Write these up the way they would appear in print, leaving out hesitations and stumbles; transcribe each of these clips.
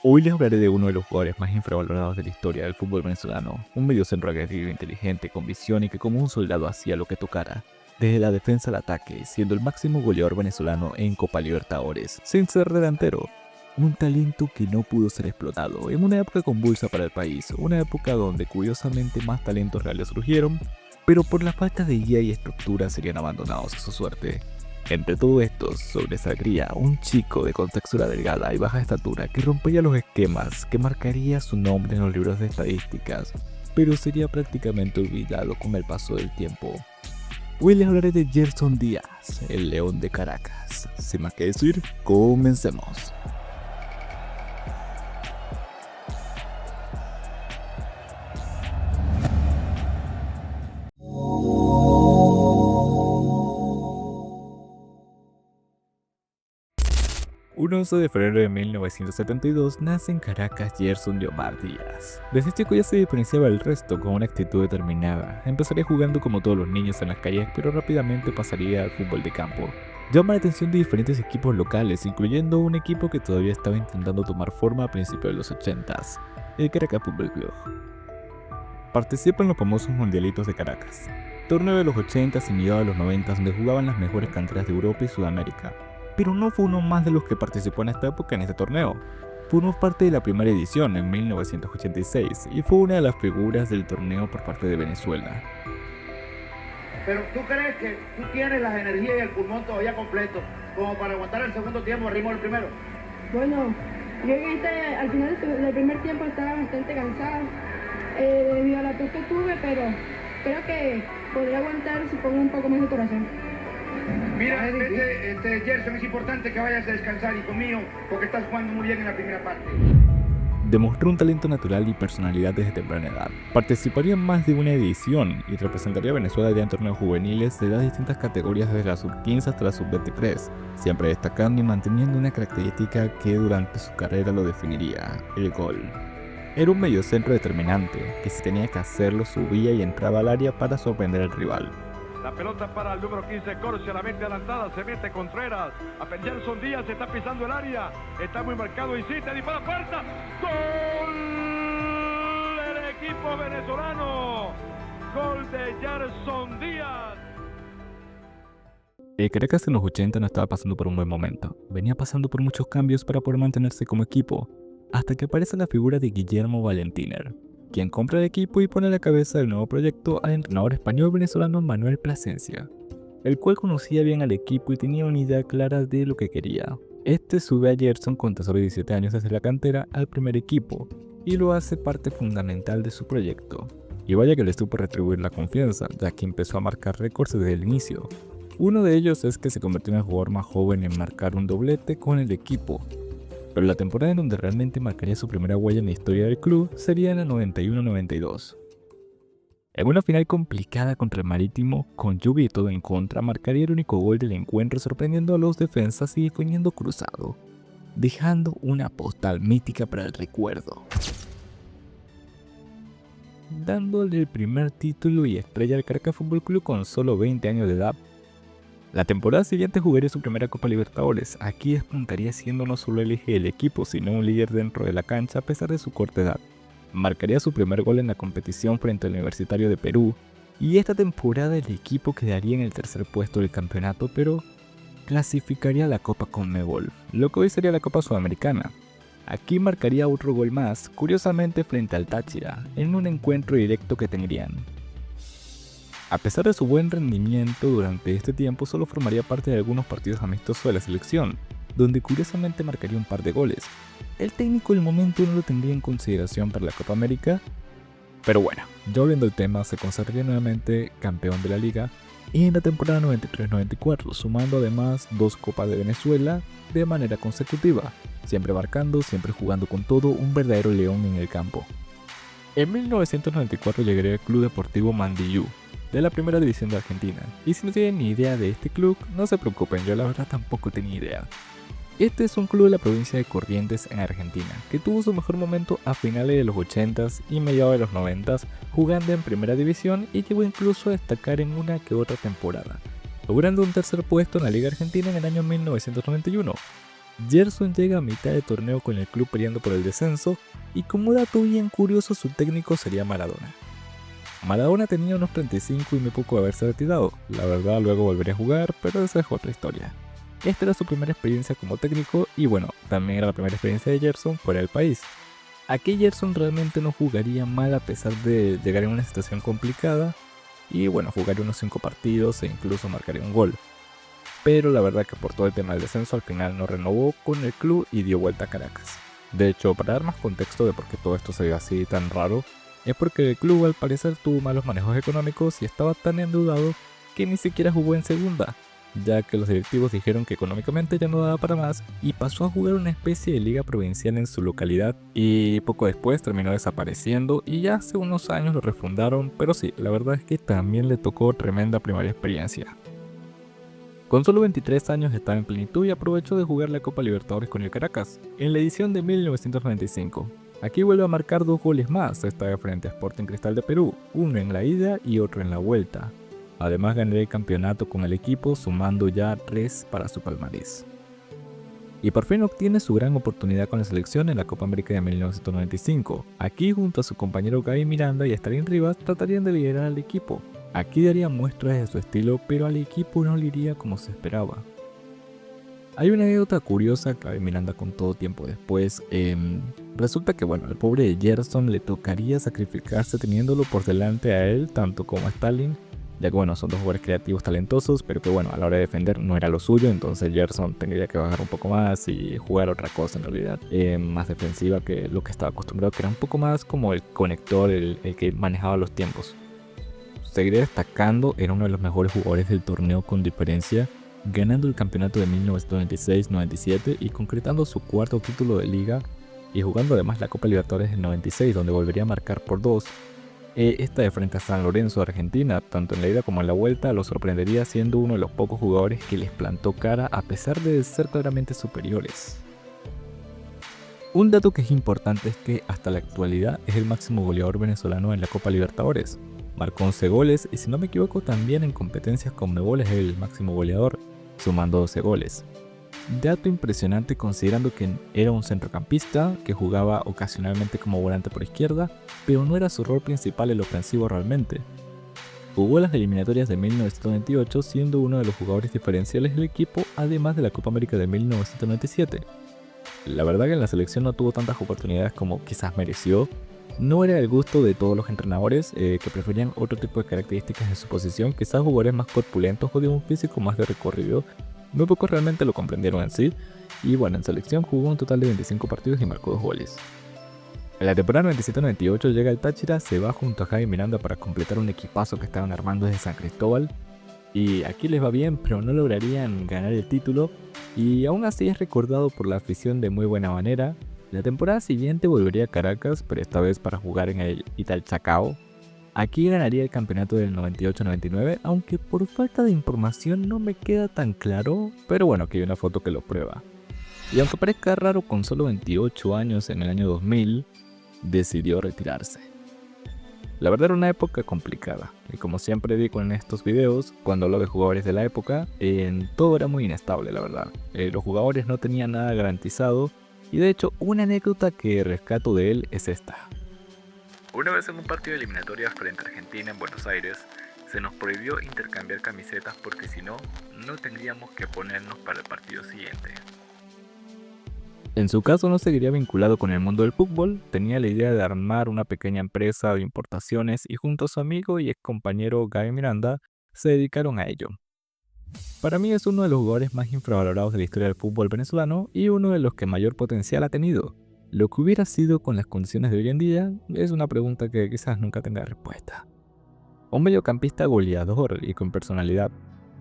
Hoy les hablaré de uno de los jugadores más infravalorados de la historia del fútbol venezolano, un mediocentro agresivo, inteligente, con visión y que como un soldado hacía lo que tocara, desde la defensa al ataque, siendo el máximo goleador venezolano en Copa Libertadores, sin ser delantero. Un talento que no pudo ser explotado, en una época convulsa para el país, una época donde curiosamente más talentos reales surgieron, pero por la falta de guía y estructura serían abandonados a su suerte. Entre todo esto sobresaldría un chico de contextura delgada y baja estatura que rompería los esquemas, que marcaría su nombre en los libros de estadísticas, pero sería prácticamente olvidado con el paso del tiempo. Hoy les hablaré de Gerson Díaz, el León de Caracas. Sin más que decir, comencemos. Un 11 de febrero de 1972 nace en Caracas Gerson Diomar Díaz. Desde chico ya se diferenciaba del resto con una actitud determinada. Empezaría jugando como todos los niños en las calles, pero rápidamente pasaría al fútbol de campo. Llama la atención de diferentes equipos locales, incluyendo un equipo que todavía estaba intentando tomar forma a principios de los 80s, el Caracas Fútbol Club. Participa en los famosos Mundialitos de Caracas, torneo de los 80s y mediados de los 90s donde jugaban las mejores canteras de Europa y Sudamérica. Pero no fue uno más de los que participó en esta época en este torneo. Formó parte de la primera edición en 1986 y fue una de las figuras del torneo por parte de Venezuela. Pero ¿tú crees que tú tienes las energías y el pulmón todavía completo como para aguantar el segundo tiempo al ritmo del primero? Bueno, yo al final del primer tiempo estaba bastante cansada debido a la tos que tuve, pero creo que podría aguantar si pongo un poco más de corazón. Mira, Gerson, es importante que vayas a descansar, hijo mío, porque estás jugando muy bien en la primera parte. Demostró un talento natural y personalidad desde temprana edad. Participaría en más de una edición y representaría a Venezuela ya en torneos juveniles de las distintas categorías desde la sub-15 hasta la sub-23, siempre destacando y manteniendo una característica que durante su carrera lo definiría, el gol. Era un mediocentro determinante, que si tenía que hacerlo subía y entraba al área para sorprender al rival. La pelota para el número 15, Corsia, la mente adelantada, se mete Contreras. A Gerson Díaz, está pisando el área, está muy marcado, insiste, dispara puerta. ¡Gol del equipo venezolano! ¡Gol de Gerson Díaz! El Caracas en los 80 no estaba pasando por un buen momento. Venía pasando por muchos cambios para poder mantenerse como equipo, hasta que aparece la figura de Guillermo Valentiner, quien compra el equipo y pone a la cabeza del nuevo proyecto al entrenador español venezolano Manuel Plasencia, el cual conocía bien al equipo y tenía una idea clara de lo que quería. Este sube a Gerson con tan solo 17 años desde la cantera al primer equipo y lo hace parte fundamental de su proyecto. Y vaya que le supo retribuir la confianza, ya que empezó a marcar récords desde el inicio. Uno de ellos es que se convirtió en el jugador más joven en marcar un doblete con el equipo. Pero la temporada en donde realmente marcaría su primera huella en la historia del club sería en la 91-92. En una final complicada contra el Marítimo, con lluvia y todo en contra, marcaría el único gol del encuentro sorprendiendo a los defensas y definiendo cruzado, dejando una postal mítica para el recuerdo. Dándole el primer título y estrella al Caracas Fútbol Club con solo 20 años de edad. La temporada siguiente jugaría su primera Copa Libertadores. Aquí despuntaría siendo no solo el eje del equipo, sino un líder dentro de la cancha a pesar de su corta edad. Marcaría su primer gol en la competición frente al Universitario de Perú, y esta temporada el equipo quedaría en el tercer puesto del campeonato, pero clasificaría a la Copa Conmebol, lo que hoy sería la Copa Sudamericana. Aquí marcaría otro gol más, curiosamente frente al Táchira, en un encuentro directo que tendrían. A pesar de su buen rendimiento durante este tiempo, solo formaría parte de algunos partidos amistosos de la selección, donde curiosamente marcaría un par de goles. El técnico del momento no lo tendría en consideración para la Copa América, pero bueno, ya volviendo al tema, se consagraría nuevamente campeón de la liga y en la temporada 93-94, sumando además 2 Copas de Venezuela de manera consecutiva, siempre marcando, siempre jugando con todo, un verdadero león en el campo. En 1994 llegaría al Club Deportivo Mandiyú, de la primera división de Argentina, y si no tienen ni idea de este club, no se preocupen, yo la verdad tampoco tenía idea. Este es un club de la provincia de Corrientes en Argentina, que tuvo su mejor momento a finales de los 80s y mediados de los 90s, jugando en primera división y llegó incluso a destacar en una que otra temporada, logrando un tercer puesto en la Liga Argentina en el año 1991. Gerson llega a mitad de torneo con el club peleando por el descenso y como dato bien curioso su técnico sería Maradona. Maradona tenía unos 35 y muy poco de haberse retirado, la verdad luego volvería a jugar, pero esa es otra historia. Esta era su primera experiencia como técnico y bueno, también era la primera experiencia de Gerson fuera del país. Aquí Gerson realmente no jugaría mal a pesar de llegar en una situación complicada y bueno, jugaría unos 5 partidos e incluso marcaría un gol. Pero la verdad que por todo el tema del descenso al final no renovó con el club y dio vuelta a Caracas. De hecho, para dar más contexto de por qué todo esto se ve así tan raro, es porque el club al parecer tuvo malos manejos económicos y estaba tan endeudado que ni siquiera jugó en segunda, ya que los directivos dijeron que económicamente ya no daba para más y pasó a jugar una especie de liga provincial en su localidad y poco después terminó desapareciendo y ya hace unos años lo refundaron, pero sí, la verdad es que también le tocó tremenda primera experiencia. Con solo 23 años estaba en plenitud y aprovechó de jugar la Copa Libertadores con el Caracas, en la edición de 1995. Aquí vuelve a marcar 2 goles más, esta vez frente a Sporting Cristal de Perú, uno en la ida y otro en la vuelta. Además ganaría el campeonato con el equipo sumando ya 3 para su palmarés. Y por fin obtiene su gran oportunidad con la selección en la Copa América de 1995. Aquí junto a su compañero Gaby Miranda y Stalin Rivas tratarían de liderar al equipo. Aquí daría muestras de su estilo, pero al equipo no le iría como se esperaba. Hay una anécdota curiosa que Gaby Miranda contó tiempo después. Resulta que bueno, al pobre Gerson le tocaría sacrificarse teniéndolo por delante a él, tanto como a Stalin, ya que bueno, son 2 jugadores creativos talentosos, pero que bueno, a la hora de defender no era lo suyo, entonces Gerson tendría que bajar un poco más y jugar otra cosa en realidad, más defensiva que lo que estaba acostumbrado, que era un poco más como el conector, el que manejaba los tiempos. Seguiré destacando, era uno de los mejores jugadores del torneo con diferencia, ganando el campeonato de 1996-97 y concretando su 4º título de liga y jugando además la Copa Libertadores del 96, donde volvería a marcar por 2. Esta de frente a San Lorenzo de Argentina, tanto en la ida como en la vuelta, lo sorprendería siendo uno de los pocos jugadores que les plantó cara a pesar de ser claramente superiores. Un dato que es importante es que hasta la actualidad es el máximo goleador venezolano en la Copa Libertadores. Marcó 11 goles y si no me equivoco también en competencias Conmebol es el máximo goleador, sumando 12 goles. Dato impresionante considerando que era un centrocampista que jugaba ocasionalmente como volante por izquierda, pero no era su rol principal el ofensivo realmente. Jugó las eliminatorias de 1998 siendo uno de los jugadores diferenciales del equipo, además de la Copa América de 1997. La verdad que en la selección no tuvo tantas oportunidades como quizás mereció. No era el gusto de todos los entrenadores que preferían otro tipo de características en su posición, quizás jugadores más corpulentos o de un físico más de recorrido. Muy pocos realmente lo comprendieron en sí, y bueno, en selección jugó un total de 25 partidos y marcó 2 goles. En la temporada 97-98 llega al Táchira, se va junto a Gaby Miranda para completar un equipazo que estaban armando desde San Cristóbal, y aquí les va bien, pero no lograrían ganar el título, y aún así es recordado por la afición de muy buena manera. La temporada siguiente volvería a Caracas, pero esta vez para jugar en el Italchacao. Aquí ganaría el campeonato del 98-99, aunque por falta de información no me queda tan claro, pero bueno, aquí hay una foto que lo prueba. Y aunque parezca raro, con solo 28 años en el año 2000, decidió retirarse. La verdad era una época complicada, y como siempre digo en estos videos, cuando hablo de jugadores de la época, todo era muy inestable la verdad. Los jugadores no tenían nada garantizado, y de hecho una anécdota que rescato de él es esta. Una vez en un partido de eliminatorias frente a Argentina en Buenos Aires, se nos prohibió intercambiar camisetas porque si no, no tendríamos que ponernos para el partido siguiente. En su caso no seguiría vinculado con el mundo del fútbol, tenía la idea de armar una pequeña empresa de importaciones y junto a su amigo y ex compañero Gaby Miranda se dedicaron a ello. Para mí es uno de los jugadores más infravalorados de la historia del fútbol venezolano y uno de los que mayor potencial ha tenido. Lo que hubiera sido con las condiciones de hoy en día es una pregunta que quizás nunca tenga respuesta. Un mediocampista goleador y con personalidad,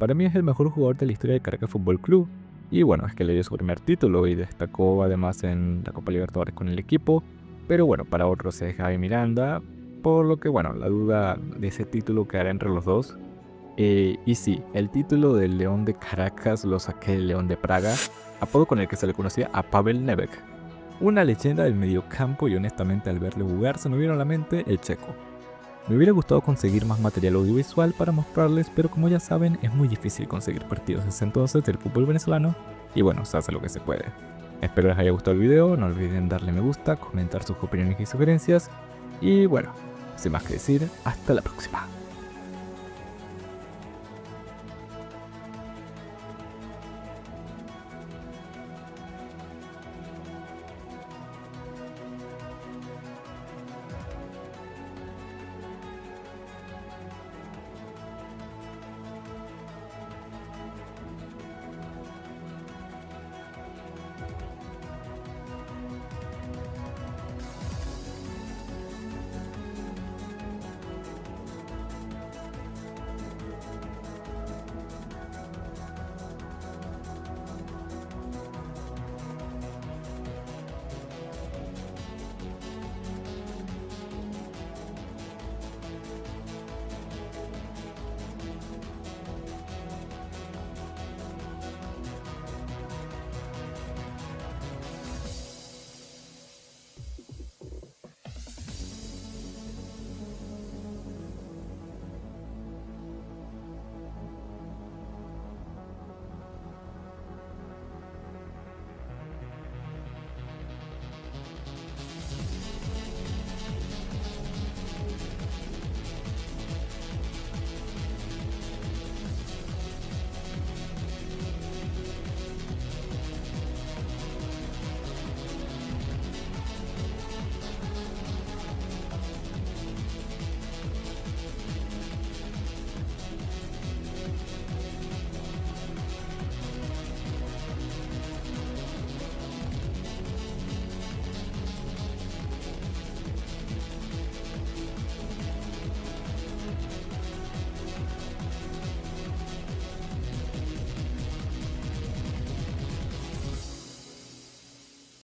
para mí es el mejor jugador de la historia del Caracas Fútbol Club. Y bueno, es que le dio su primer título y destacó además en la Copa Libertadores con el equipo. Pero bueno, para otros es Gaby Miranda, por lo que bueno, la duda de ese título quedará entre los dos. Y sí, el título del León de Caracas lo saqué del León de Praga, apodo con el que se le conocía a Pavel Nedvěd. Una leyenda del mediocampo y honestamente al verle jugar se me vino a la mente el checo. Me hubiera gustado conseguir más material audiovisual para mostrarles, pero como ya saben, es muy difícil conseguir partidos desde entonces del fútbol venezolano, y bueno, se hace lo que se puede. Espero les haya gustado el video, no olviden darle me gusta, comentar sus opiniones y sugerencias, y bueno, sin más que decir, hasta la próxima.